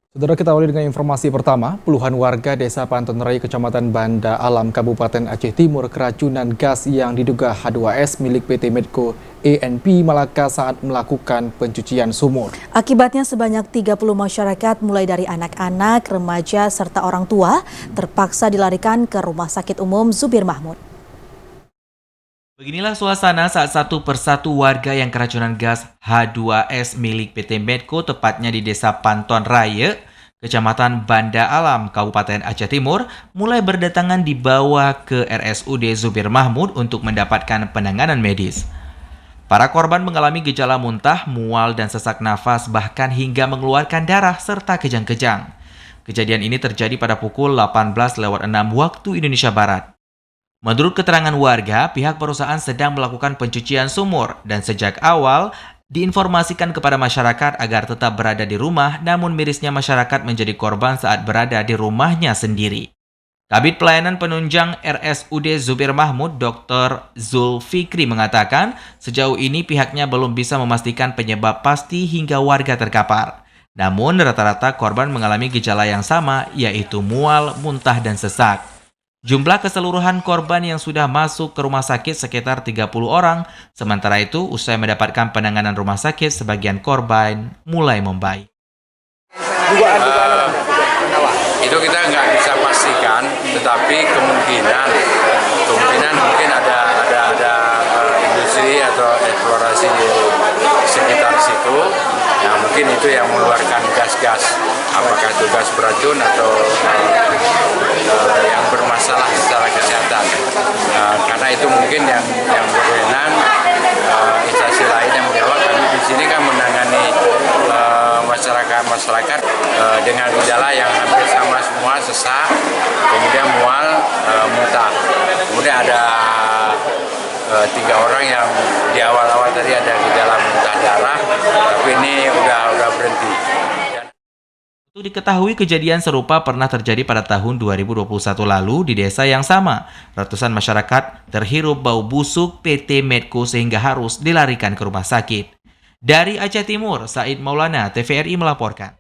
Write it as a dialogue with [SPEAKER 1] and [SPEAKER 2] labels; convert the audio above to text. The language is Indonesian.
[SPEAKER 1] Saudara, kita awali dengan informasi pertama. Puluhan warga Desa Panton Raya, Kecamatan Banda Alam, Kabupaten Aceh Timur keracunan gas yang diduga H2S milik PT Medco ENP Malaka saat melakukan pencucian sumur.
[SPEAKER 2] Akibatnya sebanyak 30 masyarakat mulai dari anak-anak, remaja, serta orang tua terpaksa dilarikan ke Rumah Sakit Umum Zubir Mahmud.
[SPEAKER 3] Beginilah suasana saat satu persatu warga yang keracunan gas H2S milik PT Medco tepatnya di Desa Panton Raya, Kecamatan Banda Alam, Kabupaten Aceh Timur, mulai berdatangan dibawa ke RSUD Zubir Mahmud untuk mendapatkan penanganan medis. Para korban mengalami gejala muntah, mual, dan sesak nafas, bahkan hingga mengeluarkan darah serta kejang-kejang. Kejadian ini terjadi pada pukul 18.06 waktu Indonesia Barat. Menurut keterangan warga, pihak perusahaan sedang melakukan pencucian sumur dan sejak awal diinformasikan kepada masyarakat agar tetap berada di rumah, namun mirisnya masyarakat menjadi korban saat berada di rumahnya sendiri. Kabid Pelayanan Penunjang RSUD Zubir Mahmud, Dr. Zulfikri mengatakan, sejauh ini pihaknya belum bisa memastikan penyebab pasti hingga warga terkapar. Namun rata-rata korban mengalami gejala yang sama, yaitu mual, muntah, dan sesak. Jumlah keseluruhan korban yang sudah masuk ke rumah sakit sekitar 30 orang. Sementara itu, usai mendapatkan penanganan rumah sakit, sebagian korban mulai membaik.
[SPEAKER 4] Itu kita nggak bisa pastikan, tetapi kemungkinan mungkin ada industri atau eksplorasi di sekitar situ. Nah, mungkin itu yang mengeluarkan gas-gas, apakah itu gas beracun atau yang bermasalah secara kesehatan. Karena itu mungkin yang berwenang instansi lain yang menjawab. Kami di sini kan menangani masyarakat dengan gejala yang hampir sama semua, sesak, kemudian mual, muntah. Kemudian ada 3 orang yang di awal-awal tadi ada gejala muntah darah, tapi ini udah berhenti.
[SPEAKER 3] Untuk diketahui, kejadian serupa pernah terjadi pada tahun 2021 lalu di desa yang sama. Ratusan masyarakat terhirup bau busuk PT Medco sehingga harus dilarikan ke rumah sakit. Dari Aceh Timur, Said Maulana, TVRI melaporkan.